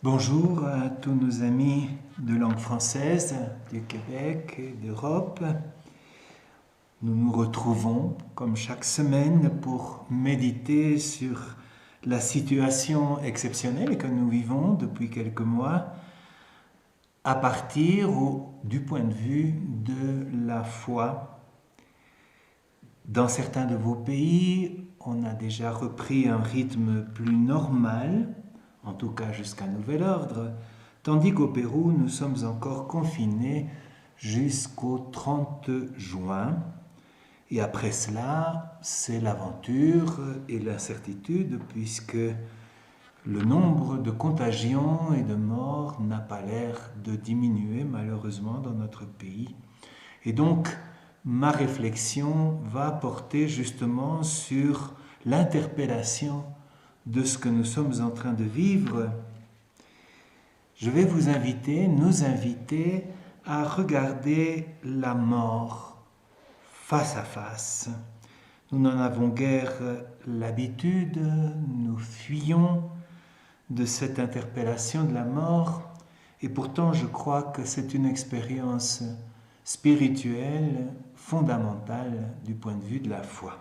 Bonjour à tous nos amis de langue française du Québec et d'Europe. Nous nous retrouvons comme chaque semaine pour méditer sur la situation exceptionnelle que nous vivons depuis quelques mois à partir du point de vue de la foi. Dans certains de vos pays, on a déjà repris un rythme plus normal, en tout cas jusqu'à nouvel ordre, tandis qu'au Pérou, nous sommes encore confinés jusqu'au 30 juin. Et après cela, c'est l'aventure et l'incertitude, puisque le nombre de contagions et de morts n'a pas l'air de diminuer, malheureusement, dans notre pays. Et donc, ma réflexion va porter justement sur l'interpellation de ce que nous sommes en train de vivre. Je vais nous inviter à regarder la mort face à face. Nous n'en avons guère l'habitude, nous fuyons de cette interpellation de la mort, et pourtant je crois que c'est une expérience spirituelle fondamentale du point de vue de la foi.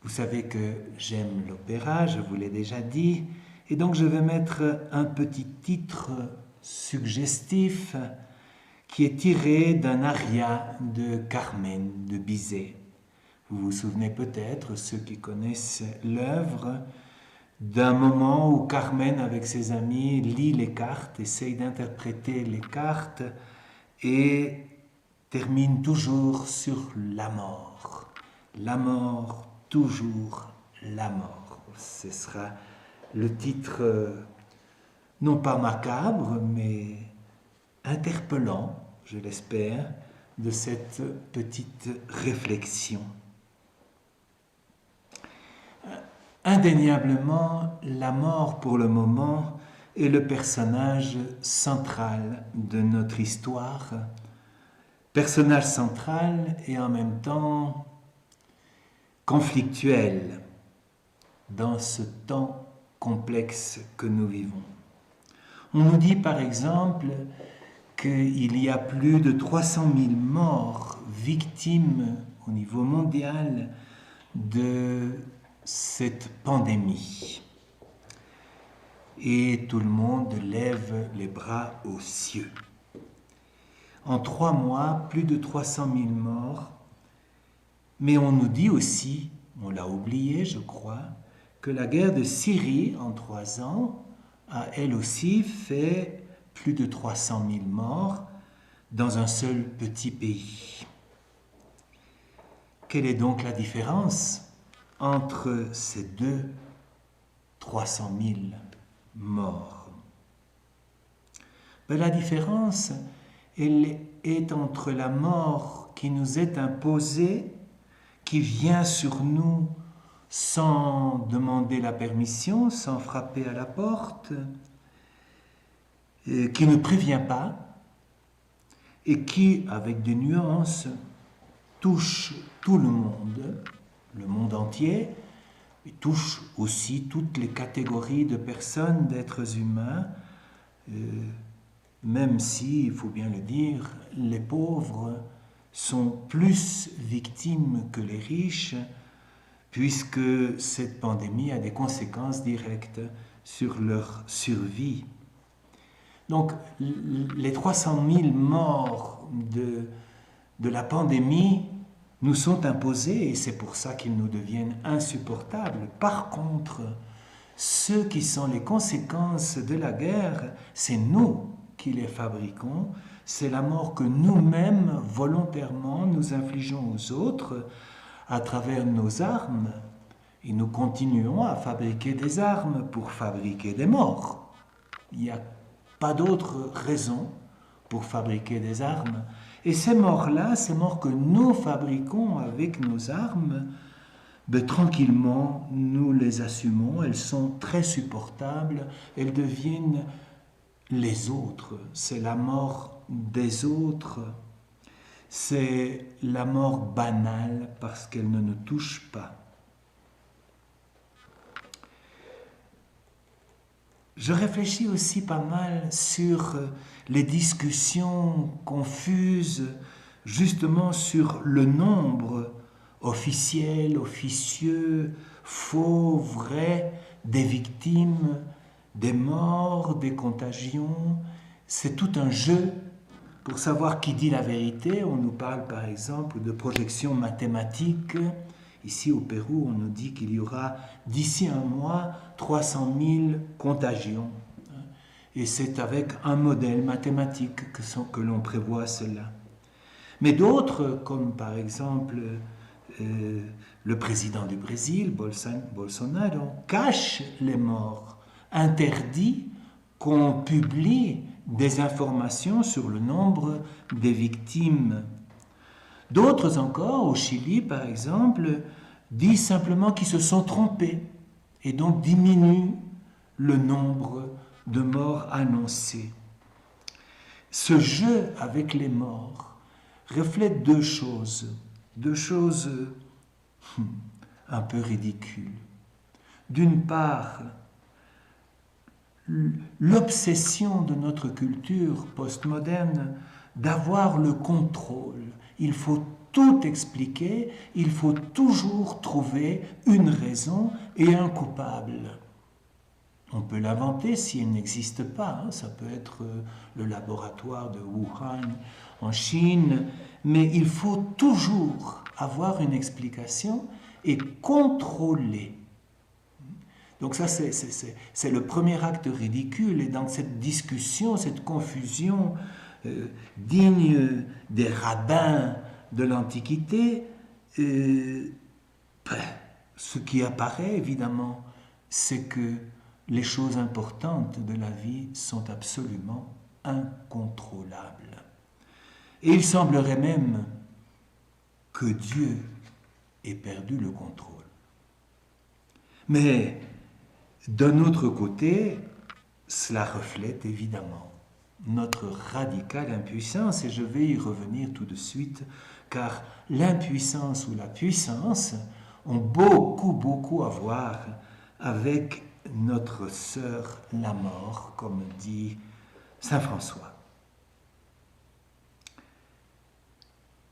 Vous savez que j'aime l'opéra, je vous l'ai déjà dit, et donc je vais mettre un petit titre suggestif qui est tiré d'un aria de Carmen de Bizet. Vous vous souvenez peut-être, ceux qui connaissent l'œuvre, d'un moment où Carmen, avec ses amis, lit les cartes, essaye d'interpréter les cartes et termine toujours sur la mort. La mort, toujours la mort. Ce sera le titre, non pas macabre, mais interpellant, je l'espère, de cette petite réflexion. Indéniablement, la mort pour le moment est le personnage central de notre histoire. Personnage central et en même temps conflictuel dans ce temps complexe que nous vivons. On nous dit par exemple qu'il y a plus de 300 000 morts victimes au niveau mondial de cette pandémie. Et tout le monde lève les bras aux cieux. En 3 mois, plus de 300 000 morts. Mais on nous dit aussi, on l'a oublié je crois, que la guerre de Syrie en 3 ans a elle aussi fait plus de 300 000 morts dans un seul petit pays. Quelle est donc la différence entre ces deux 300 000 morts? La différence, elle est entre la mort qui nous est imposée, qui vient sur nous sans demander la permission, sans frapper à la porte, qui ne prévient pas et qui, avec des nuances, touche tout le monde entier, et touche aussi toutes les catégories de personnes, d'êtres humains, même si, il faut bien le dire, les pauvres sont plus victimes que les riches, puisque cette pandémie a des conséquences directes sur leur survie. Donc, les 300 000 morts de la pandémie nous sont imposés et c'est pour ça qu'ils nous deviennent insupportables. Par contre, ceux qui sont les conséquences de la guerre, c'est nous qui les fabriquons, c'est la mort que nous-mêmes, volontairement, nous infligeons aux autres à travers nos armes. Et nous continuons à fabriquer des armes pour fabriquer des morts. Il n'y a pas d'autre raison pour fabriquer des armes. Et ces morts-là, ces morts que nous fabriquons avec nos armes, tranquillement, nous les assumons, elles sont très supportables, elles deviennent les autres, c'est la mort des autres, c'est la mort banale parce qu'elle ne nous touche pas. Je réfléchis aussi pas mal sur les discussions confuses justement sur le nombre officiel, officieux, faux, vrai, des victimes, des morts, des contagions. C'est tout un jeu pour savoir qui dit la vérité. On nous parle par exemple de projections mathématiques. Ici au Pérou, on nous dit qu'il y aura d'ici un mois 300 000 contagions. Et c'est avec un modèle mathématique que l'on prévoit cela. Mais d'autres, comme par exemple le président du Brésil, Bolsonaro, cache les morts, interdit qu'on publie des informations sur le nombre des victimes. D'autres encore, au Chili par exemple, disent simplement qu'ils se sont trompés et donc diminuent le nombre de morts annoncés. Ce jeu avec les morts reflète deux choses un peu ridicules. D'une part, l'obsession de notre culture postmoderne d'avoir le contrôle. Il faut tout expliquer, il faut toujours trouver une raison et un coupable. On peut l'inventer si elle n'existe pas. Ça peut être le laboratoire de Wuhan en Chine, mais il faut toujours avoir une explication et contrôler. Donc ça, c'est le premier acte ridicule. Et dans cette discussion, cette confusion digne des rabbins de l'Antiquité, ce qui apparaît évidemment, c'est que les choses importantes de la vie sont absolument incontrôlables. Et il semblerait même que Dieu ait perdu le contrôle. Mais d'un autre côté, cela reflète évidemment notre radicale impuissance, et je vais y revenir tout de suite, car l'impuissance ou la puissance ont beaucoup à voir avec notre sœur la mort, comme dit saint François.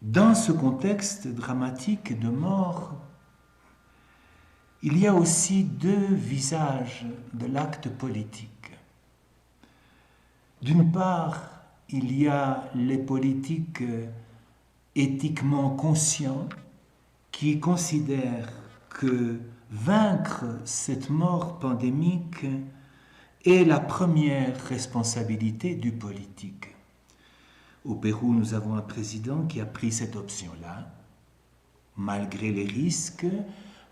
Dans ce contexte dramatique de mort, il y a aussi deux visages de l'acte politique. D'une part, il y a les politiques éthiquement conscients qui considèrent que vaincre cette mort pandémique est la première responsabilité du politique. Au Pérou, nous avons un président qui a pris cette option-là, malgré les risques,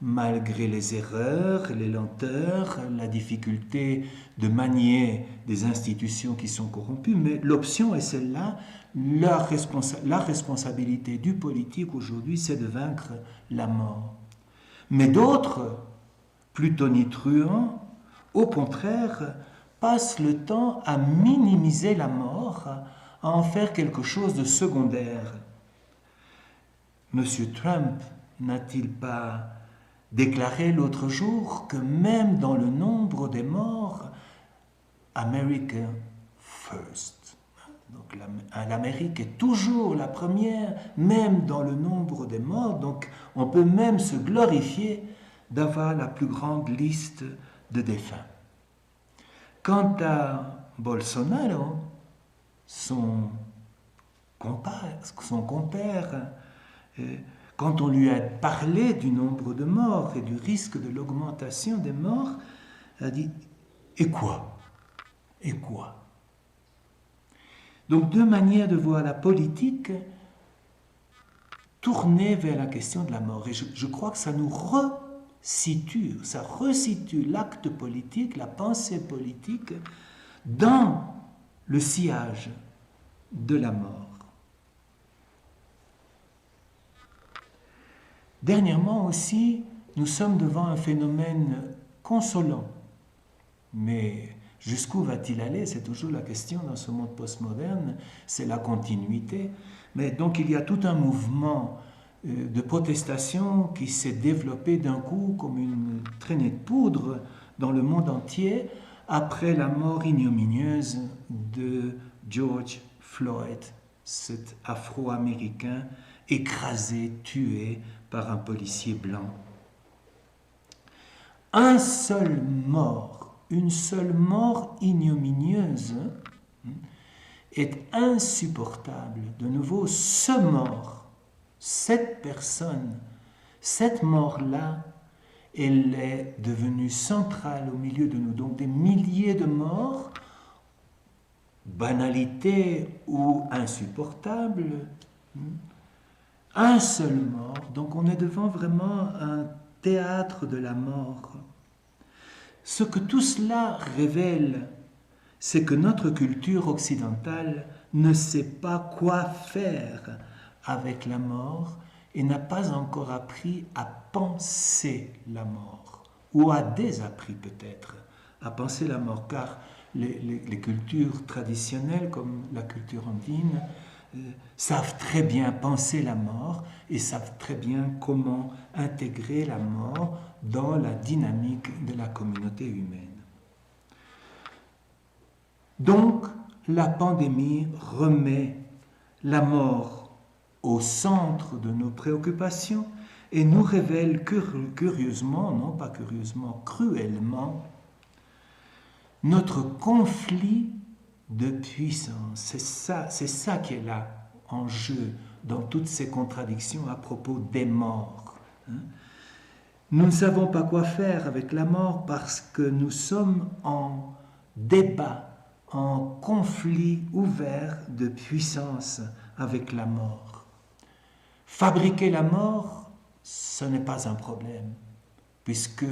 malgré les erreurs, les lenteurs, la difficulté de manier des institutions qui sont corrompues, mais l'option est celle-là. La responsabilité du politique aujourd'hui, c'est de vaincre la mort. Mais d'autres, plus tonitruants, au contraire, passent le temps à minimiser la mort, à en faire quelque chose de secondaire. Monsieur Trump n'a-t-il pas déclaré l'autre jour que même dans le nombre des morts, America first. Donc l'Amérique est toujours la première, même dans le nombre des morts. Donc on peut même se glorifier d'avoir la plus grande liste de défunts. Quant à Bolsonaro, son compère, quand on lui a parlé du nombre de morts et du risque de l'augmentation des morts, a dit « Et quoi ? Et quoi ?» Donc deux manières de voir la politique tournée vers la question de la mort. Et je crois que ça nous resitue l'acte politique, la pensée politique dans le sillage de la mort. Dernièrement aussi, nous sommes devant un phénomène consolant. Mais jusqu'où va-t-il aller? C'est toujours la question dans ce monde postmoderne, c'est la continuité. Mais donc il y a tout un mouvement de protestation qui s'est développé d'un coup comme une traînée de poudre dans le monde entier après la mort ignominieuse de George Floyd, cet Afro-Américain écrasé, tué par un policier blanc. Un seul mort, une seule mort ignominieuse est insupportable. De nouveau, ce mort, cette personne, cette mort-là, elle est devenue centrale au milieu de nous. Donc des milliers de morts, banalité ou insupportable, un seul mort. Donc on est devant vraiment un théâtre de la mort. Ce que tout cela révèle, c'est que notre culture occidentale ne sait pas quoi faire avec la mort et n'a pas encore appris à penser la mort, ou a désappris peut-être à penser la mort, car les cultures traditionnelles, comme la culture andine, savent très bien penser la mort et savent très bien comment intégrer la mort dans la dynamique de la communauté humaine. Donc, la pandémie remet la mort au centre de nos préoccupations et nous révèle curieusement, non pas curieusement, cruellement, notre conflit de puissance. C'est ça qui est là en jeu dans toutes ces contradictions à propos des morts. Nous ne savons pas quoi faire avec la mort parce que nous sommes en débat, en conflit ouvert de puissance avec la mort. Fabriquer la mort, ce n'est pas un problème, puisque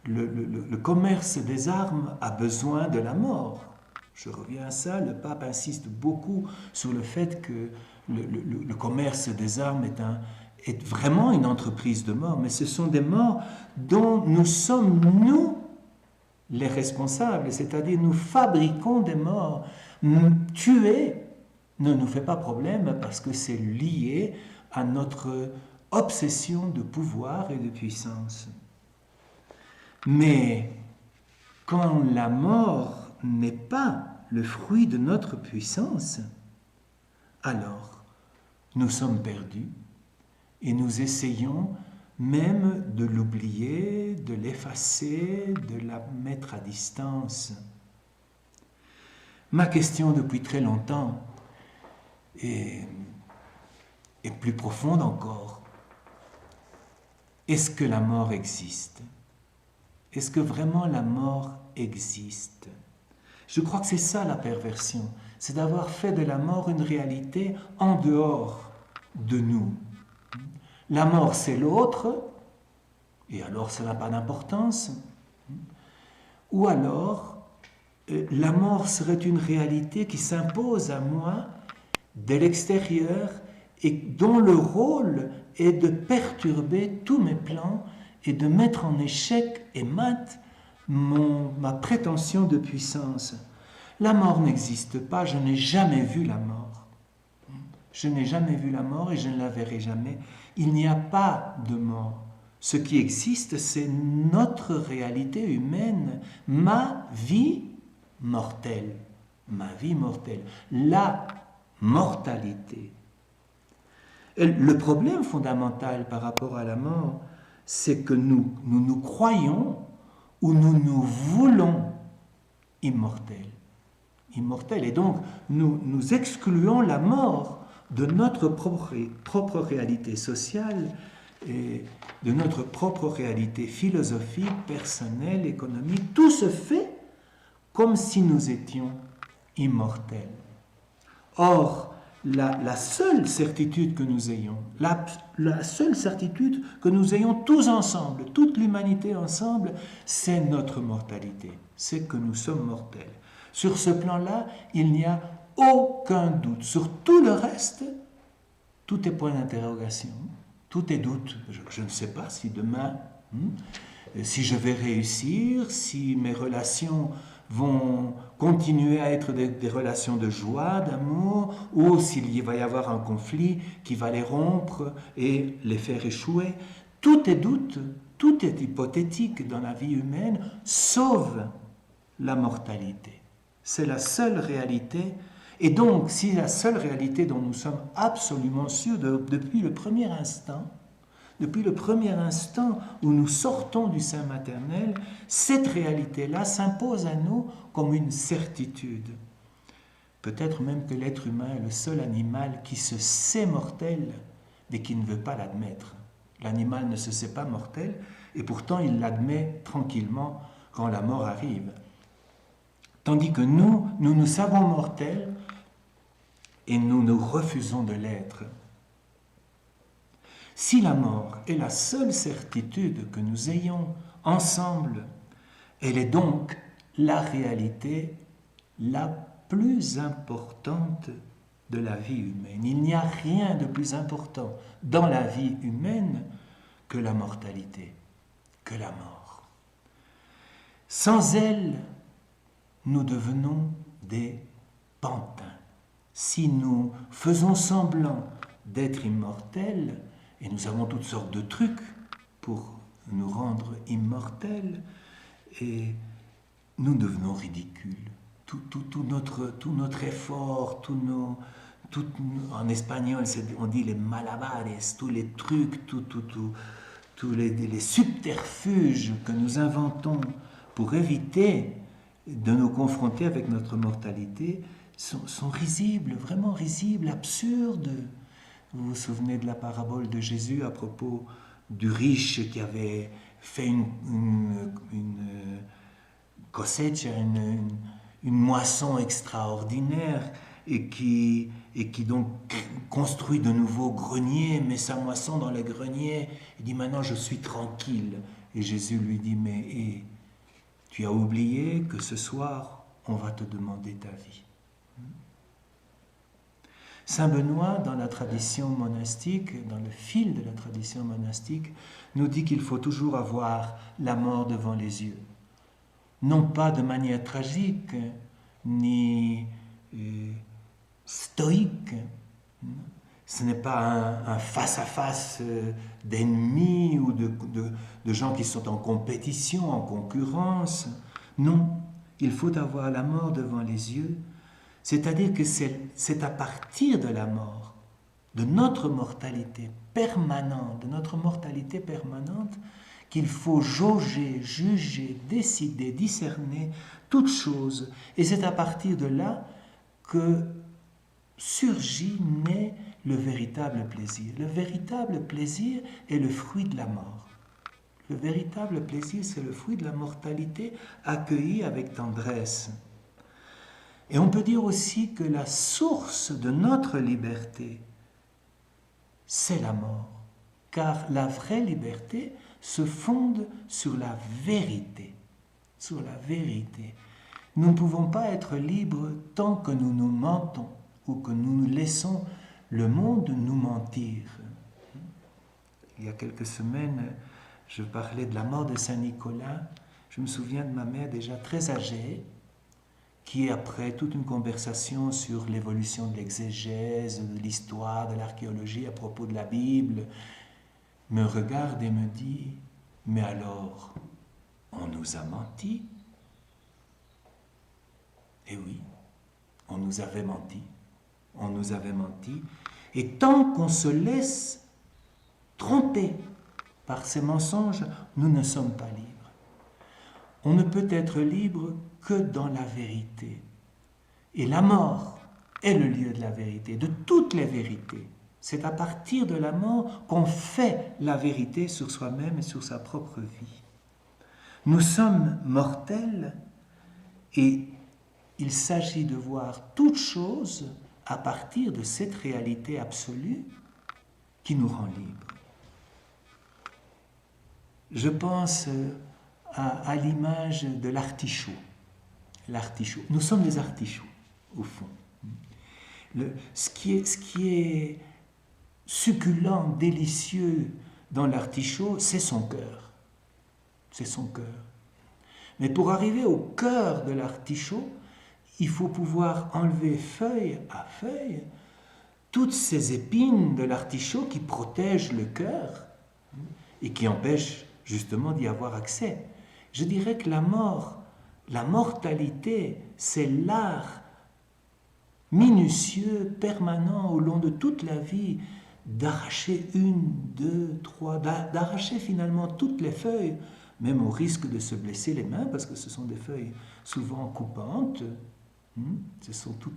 le commerce des armes a besoin de la mort. Je reviens à ça, le pape insiste beaucoup sur le fait que le commerce des armes est vraiment une entreprise de mort, mais ce sont des morts dont nous sommes, nous, les responsables, c'est-à-dire nous fabriquons des morts. Tuer ne nous fait pas problème parce que c'est lié à notre obsession de pouvoir et de puissance. Mais quand la mort n'est pas le fruit de notre puissance, alors nous sommes perdus et nous essayons même de l'oublier, de l'effacer, de la mettre à distance. Ma question depuis très longtemps est plus profonde encore. Est-ce que la mort existe? Est-ce que vraiment la mort existe? Je crois que c'est ça la perversion, c'est d'avoir fait de la mort une réalité en dehors de nous. La mort, c'est l'autre, et alors ça n'a pas d'importance. Ou alors, la mort serait une réalité qui s'impose à moi de l'extérieur et dont le rôle est de perturber tous mes plans et de mettre en échec et mat ma prétention de puissance. La mort n'existe pas, je n'ai jamais vu la mort. Je n'ai jamais vu la mort et je ne la verrai jamais. Il n'y a pas de mort. Ce qui existe, c'est notre réalité humaine, ma vie mortelle. Ma vie mortelle. La mortalité. Et le problème fondamental par rapport à la mort, c'est que nous croyons ou nous voulons immortels. Immortels. Et donc, nous excluons la mort de notre propre réalité sociale et de notre propre réalité philosophique, personnelle, économique. Tout se fait comme si nous étions immortels. Or, la seule certitude que nous ayons, la seule certitude que nous ayons tous ensemble, toute l'humanité ensemble, c'est notre mortalité, c'est que nous sommes mortels. Sur ce plan-là, il n'y a aucun doute. Sur tout le reste, tout est point d'interrogation, tout est doute. Je ne sais pas si demain, si je vais réussir, si mes relations vont continuer à être des relations de joie, d'amour, ou s'il va y avoir un conflit qui va les rompre et les faire échouer. Tout est doute, tout est hypothétique dans la vie humaine, sauf la mortalité. C'est la seule réalité. Et donc, si la seule réalité dont nous sommes absolument sûrs depuis le premier instant où nous sortons du sein maternel, cette réalité-là s'impose à nous comme une certitude. Peut-être même que l'être humain est le seul animal qui se sait mortel, mais qui ne veut pas l'admettre. L'animal ne se sait pas mortel, et pourtant il l'admet tranquillement quand la mort arrive. Tandis que nous nous savons mortels, et nous nous refusons de l'être. Si la mort est la seule certitude que nous ayons ensemble, elle est donc la réalité la plus importante de la vie humaine. Il n'y a rien de plus important dans la vie humaine que la mortalité, que la mort. Sans elle, nous devenons des pantins. Si nous faisons semblant d'être immortels, et nous avons toutes sortes de trucs pour nous rendre immortels, et nous devenons ridicules. Tout notre effort, en espagnol on dit les malabares, tous les trucs, tous les subterfuges que nous inventons pour éviter de nous confronter avec notre mortalité sont risibles, vraiment risibles, absurdes. Vous vous souvenez de la parabole de Jésus à propos du riche qui avait fait une cosecha, une moisson extraordinaire et qui donc construit de nouveaux greniers, met sa moisson dans les greniers et dit maintenant je suis tranquille. Et Jésus lui dit mais tu as oublié que ce soir on va te demander ta vie. Saint Benoît, dans la tradition monastique, dans le fil de la tradition monastique, nous dit qu'il faut toujours avoir la mort devant les yeux. Non pas de manière tragique, ni stoïque. Ce n'est pas un face-à-face d'ennemis ou de gens qui sont en compétition, en concurrence. Non, il faut avoir la mort devant les yeux. C'est-à-dire que c'est à partir de la mort, de notre mortalité permanente, qu'il faut jauger, juger, décider, discerner toutes choses. Et c'est à partir de là que surgit, naît le véritable plaisir. Le véritable plaisir est le fruit de la mort. Le véritable plaisir, c'est le fruit de la mortalité accueillie avec tendresse. Et on peut dire aussi que la source de notre liberté, c'est la mort. Car la vraie liberté se fonde sur la vérité. Sur la vérité. Nous ne pouvons pas être libres tant que nous nous mentons ou que nous laissons le monde nous mentir. Il y a quelques semaines, je parlais de la mort de Saint Nicolas. Je me souviens de ma mère déjà très âgée, qui, après toute une conversation sur l'évolution de l'exégèse, de l'histoire, de l'archéologie à propos de la Bible, me regarde et me dit « Mais alors, on nous a menti ?» Eh oui, on nous avait menti. On nous avait menti. Et tant qu'on se laisse tromper par ces mensonges, nous ne sommes pas libres. On ne peut être libre que dans la vérité. Et la mort est le lieu de la vérité, de toutes les vérités. C'est à partir de la mort qu'on fait la vérité sur soi-même et sur sa propre vie. Nous sommes mortels et il s'agit de voir toute chose à partir de cette réalité absolue qui nous rend libres. Je pense à l'image de l'artichaut. L'artichaut. Nous sommes des artichauts, au fond. Ce qui est succulent, délicieux dans l'artichaut, c'est son cœur. C'est son cœur. Mais pour arriver au cœur de l'artichaut, il faut pouvoir enlever feuille à feuille toutes ces épines de l'artichaut qui protègent le cœur et qui empêchent justement d'y avoir accès. Je dirais que la mort La mortalité, c'est l'art minutieux, permanent, au long de toute la vie, d'arracher une, deux, trois, d'arracher finalement toutes les feuilles, même au risque de se blesser les mains, parce que ce sont des feuilles souvent coupantes. Ce sont tout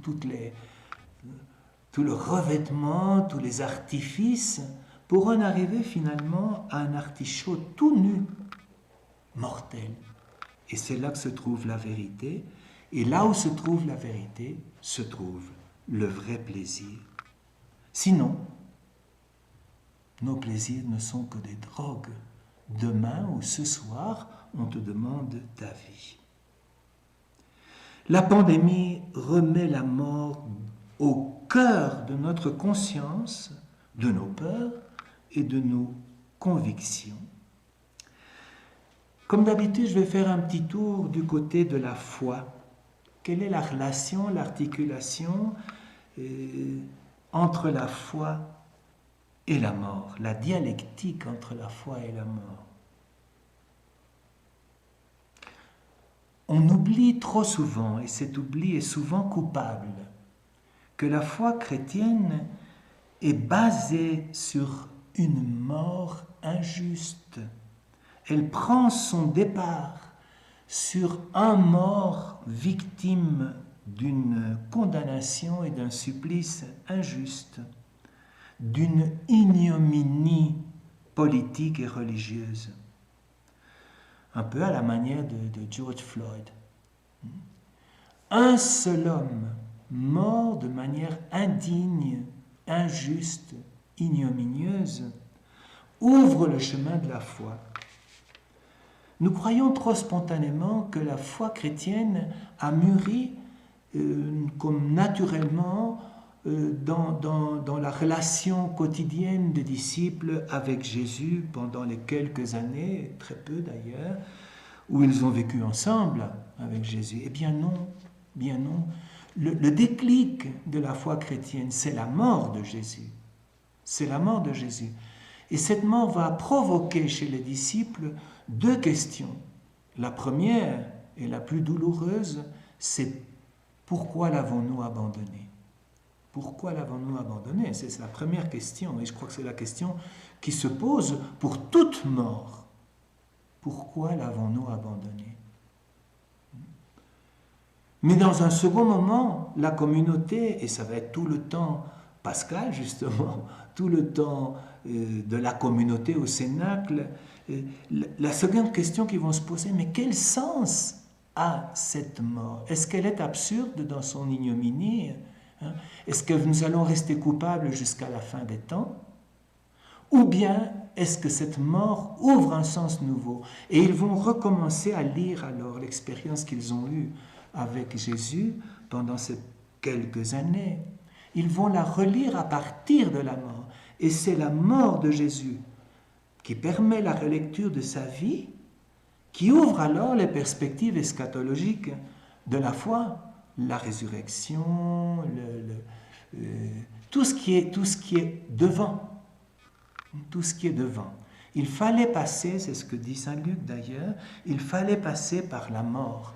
le revêtement, tous les artifices, pour en arriver finalement à un artichaut tout nu, mortel. Et c'est là que se trouve la vérité. Et là où se trouve la vérité, se trouve le vrai plaisir. Sinon, nos plaisirs ne sont que des drogues. Demain ou ce soir, on te demande ta vie. La pandémie remet la mort au cœur de notre conscience, de nos peurs et de nos convictions. Comme d'habitude, je vais faire un petit tour du côté de la foi. Quelle est la relation, l'articulation entre la foi et la mort, la dialectique entre la foi et la mort? On oublie trop souvent, et cet oubli est souvent coupable, que la foi chrétienne est basée sur une mort injuste. Elle prend son départ sur un mort victime d'une condamnation et d'un supplice injuste, d'une ignominie politique et religieuse. Un peu à la manière de George Floyd. Un seul homme mort de manière indigne, injuste, ignominieuse, ouvre le chemin de la foi. Nous croyons trop spontanément que la foi chrétienne a mûri comme naturellement dans la relation quotidienne des disciples avec Jésus pendant les quelques années, très peu d'ailleurs, où ils ont vécu ensemble avec Jésus. Eh bien non, bien non. Le déclic de la foi chrétienne, c'est la mort de Jésus. C'est la mort de Jésus. Et cette mort va provoquer chez les disciples deux questions. La première et la plus douloureuse, c'est pourquoi l'avons-nous abandonné? Pourquoi l'avons-nous abandonné? C'est la première question, et je crois que c'est la question qui se pose pour toute mort. Pourquoi l'avons-nous abandonné? Mais dans un second moment, la communauté, et ça va être tout le temps pascal justement, tout le temps de la communauté au Cénacle, la seconde question qu'ils vont se poser, mais quel sens a cette mort? Est-ce qu'elle est absurde dans son ignominie? Est-ce que nous allons rester coupables jusqu'à la fin des temps? Ou bien est-ce que cette mort ouvre un sens nouveau? Et ils vont recommencer à lire alors l'expérience qu'ils ont eue avec Jésus pendant ces quelques années. Ils vont la relire à partir de la mort. Et c'est la mort de Jésus qui permet la relecture de sa vie, qui ouvre alors les perspectives eschatologiques de la foi, la résurrection, tout ce qui est devant. Tout ce qui est devant. Il fallait passer, c'est ce que dit Saint Luc d'ailleurs, il fallait passer par la mort.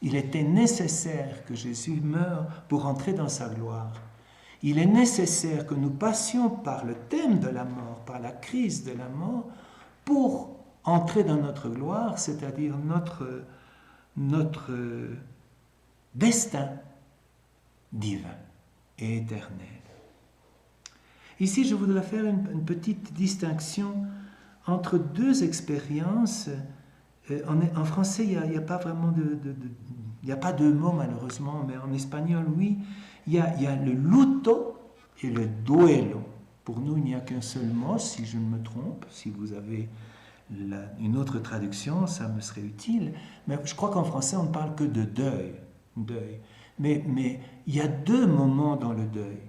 Il était nécessaire que Jésus meure pour entrer dans sa gloire. Il est nécessaire que nous passions par le thème de la mort, par la crise de la mort, pour entrer dans notre gloire, c'est-à-dire notre destin divin et éternel. Ici, je voudrais faire une petite distinction entre deux expériences. En français, il n'y a pas vraiment il n'y a pas de mots malheureusement, mais en espagnol, oui. Il y a le luto et le duelo. Pour nous, il n'y a qu'un seul mot, si je ne me trompe. Si vous avez une autre traduction, ça me serait utile. Mais je crois qu'en français, on ne parle que de deuil. Mais il y a deux moments dans le deuil.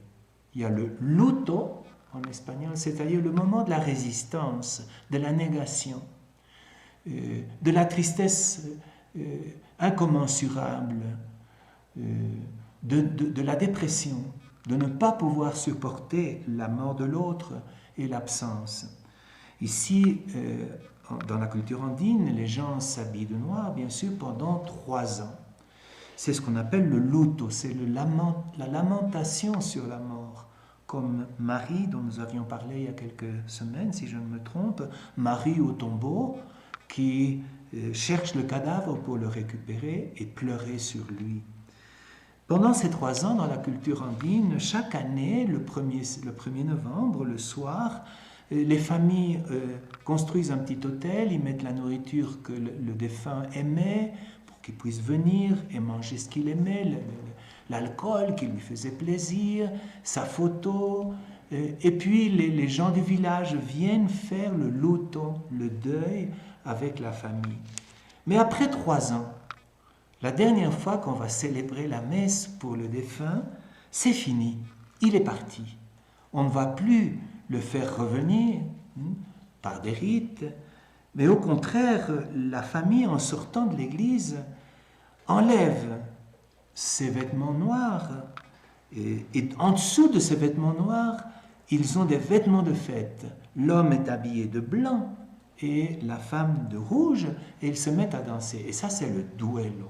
Il y a le luto, en espagnol, c'est-à-dire le moment de la résistance, de la négation, de la tristesse incommensurable, de la dépression, de ne pas pouvoir supporter la mort de l'autre et l'absence. Ici, dans la culture andine, les gens s'habillent de noir, bien sûr, pendant 3 ans. C'est ce qu'on appelle le luto, c'est la lamentation sur la mort. Comme Marie, dont nous avions parlé il y a quelques semaines, si je ne me trompe, Marie au tombeau, qui cherche le cadavre pour le récupérer et pleurer sur lui. Pendant ces 3 ans, dans la culture andine, chaque année, le 1er novembre, le soir, les familles construisent un petit hôtel, ils mettent la nourriture que le défunt aimait pour qu'il puisse venir et manger ce qu'il aimait, l'alcool qui lui faisait plaisir, sa photo. Et puis les gens du village viennent faire le luto, le deuil avec la famille. Mais après 3 ans, la dernière fois qu'on va célébrer la messe pour le défunt, c'est fini, il est parti. On ne va plus le faire revenir par des rites, mais au contraire, la famille, en sortant de l'église, enlève ses vêtements noirs, et en dessous de ces vêtements noirs, ils ont des vêtements de fête. L'homme est habillé de blanc et la femme de rouge, et ils se mettent à danser. Et ça, c'est le duello.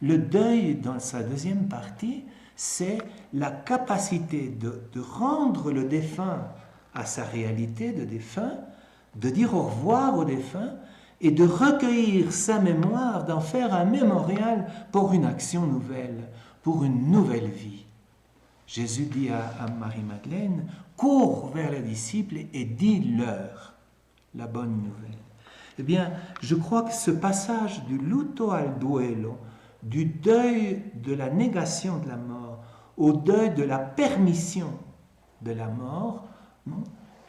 Le deuil, dans sa deuxième partie, c'est la capacité de rendre le défunt à sa réalité de défunt, de dire au revoir au défunt et de recueillir sa mémoire, d'en faire un mémorial pour une action nouvelle, pour une nouvelle vie. Jésus dit à Marie-Madeleine, cours vers les disciples et dis-leur la bonne nouvelle. Eh bien, je crois que ce passage du luto al duello, du deuil de la négation de la mort au deuil de la permission de la mort,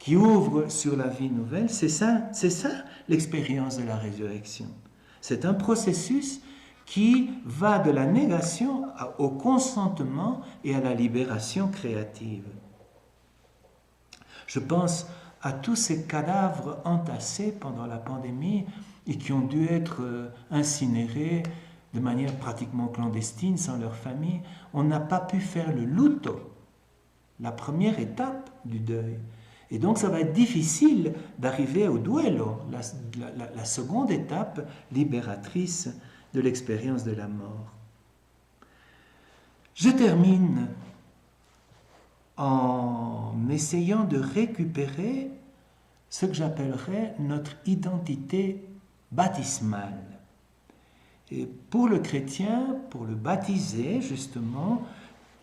qui ouvre sur la vie nouvelle, c'est ça l'expérience de la résurrection. C'est un processus qui va de la négation au consentement et à la libération créative. Je pense à tous ces cadavres entassés pendant la pandémie et qui ont dû être incinérés de manière pratiquement clandestine, sans leur famille. On n'a pas pu faire le luto, la première étape du deuil. Et donc ça va être difficile d'arriver au duello, la seconde étape libératrice de l'expérience de la mort. Je termine en essayant de récupérer ce que j'appellerais notre identité baptismale. Et pour le chrétien, pour le baptisé, justement,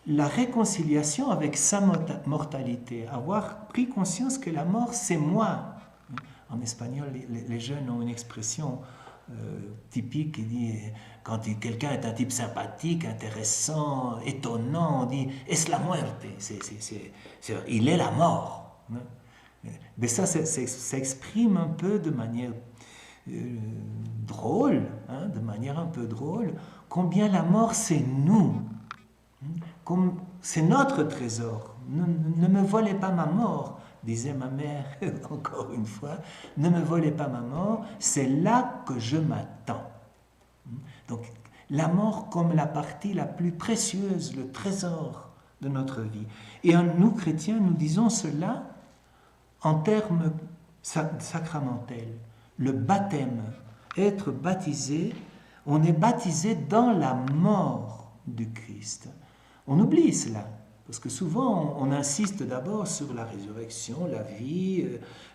la réconciliation avec sa mortalité, avoir pris conscience que la mort, c'est moi. En espagnol, les jeunes ont une expression typique qui dit, quand quelqu'un est un type sympathique, intéressant, étonnant, on dit « es la muerte », il est la mort. Mais ça exprime un peu de manière drôle, de manière un peu drôle, combien la mort c'est nous, c'est notre trésor. Ne me volez pas ma mort, disait ma mère encore une fois, ne me volez pas ma mort, c'est là que je m'attends. Donc la mort comme la partie la plus précieuse, le trésor de notre vie. Et nous chrétiens, nous disons cela en termes sacramentels. Le baptême, être baptisé, on est baptisé dans la mort du Christ. On oublie cela, parce que souvent on insiste d'abord sur la résurrection, la vie,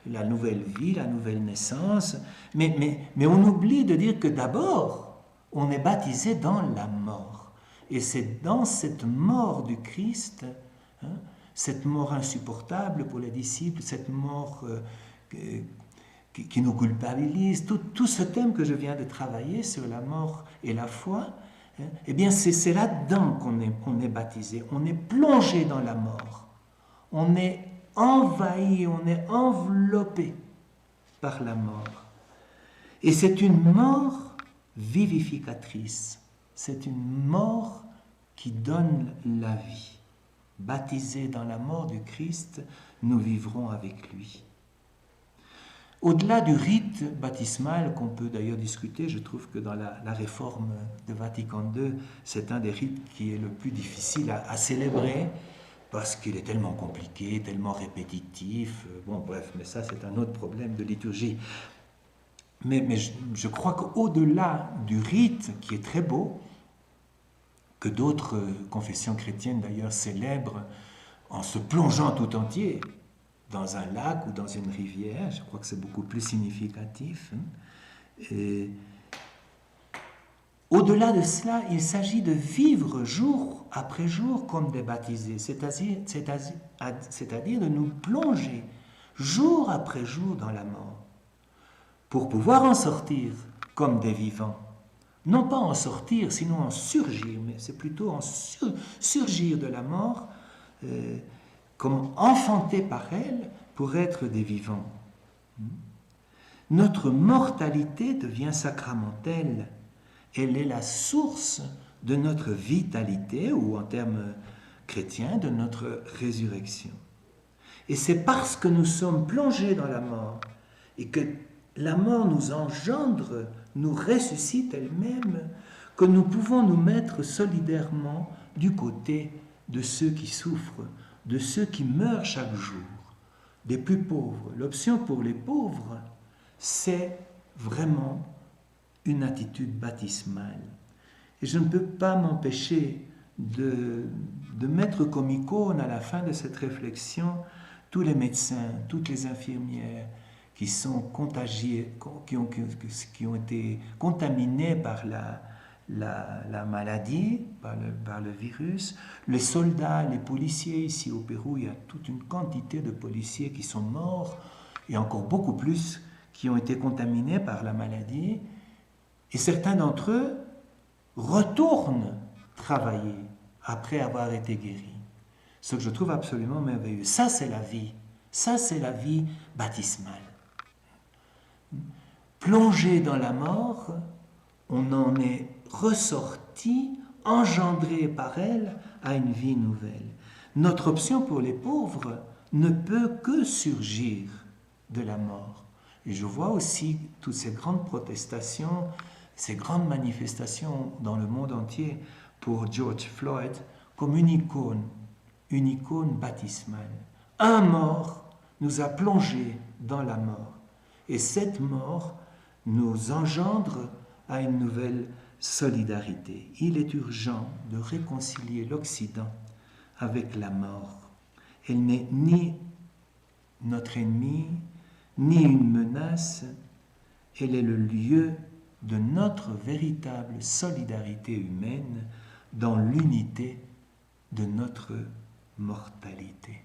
la nouvelle naissance, mais on oublie de dire que d'abord on est baptisé dans la mort. Et c'est dans cette mort du Christ, cette mort insupportable pour les disciples, cette mort qui nous culpabilise, tout ce thème que je viens de travailler sur la mort et la foi, eh bien c'est là-dedans qu'on est baptisé, on est plongé dans la mort, on est envahi, on est enveloppé par la mort. Et c'est une mort vivificatrice, c'est une mort qui donne la vie. Baptisés dans la mort du Christ, nous vivrons avec lui. Au-delà du rite baptismal, qu'on peut d'ailleurs discuter, je trouve que dans la réforme de Vatican II, c'est un des rites qui est le plus difficile à célébrer, parce qu'il est tellement compliqué, tellement répétitif. Bon, bref, mais ça, c'est un autre problème de liturgie. Mais je crois qu'au-delà du rite, qui est très beau, que d'autres confessions chrétiennes d'ailleurs célèbrent en se plongeant tout entier dans un lac ou dans une rivière, je crois que c'est beaucoup plus significatif. Et au-delà de cela, il s'agit de vivre jour après jour comme des baptisés, c'est-à-dire de nous plonger jour après jour dans la mort, pour pouvoir en sortir comme des vivants. Non pas en sortir, sinon en surgir, mais c'est plutôt en surgir de la mort, comme enfantés par elle pour être des vivants. Notre mortalité devient sacramentelle. Elle est la source de notre vitalité, ou en termes chrétiens, de notre résurrection. Et c'est parce que nous sommes plongés dans la mort et que la mort nous engendre, nous ressuscite elle-même, que nous pouvons nous mettre solidairement du côté de ceux qui souffrent, de ceux qui meurent chaque jour, des plus pauvres. L'option pour les pauvres, c'est vraiment une attitude baptismale. Et je ne peux pas m'empêcher de mettre comme icône à la fin de cette réflexion tous les médecins, toutes les infirmières qui sont contagiés, qui ont été contaminés par la maladie, par le virus, les soldats, les policiers. Ici au Pérou, il y a toute une quantité de policiers qui sont morts, et encore beaucoup plus qui ont été contaminés par la maladie. Et certains d'entre eux retournent travailler après avoir été guéris. Ce que je trouve absolument merveilleux. Ça, c'est la vie. Ça, c'est la vie baptismale. Plongé dans la mort, on en est ressorti, engendré par elle à une vie nouvelle. Notre option pour les pauvres ne peut que surgir de la mort. Et je vois aussi toutes ces grandes protestations, ces grandes manifestations dans le monde entier pour George Floyd comme une icône baptismale. Un mort nous a plongés dans la mort. Et cette mort nous engendre à une nouvelle solidarité. Il est urgent de réconcilier l'Occident avec la mort. Elle n'est ni notre ennemi, ni une menace. Elle est le lieu de notre véritable solidarité humaine dans l'unité de notre mortalité.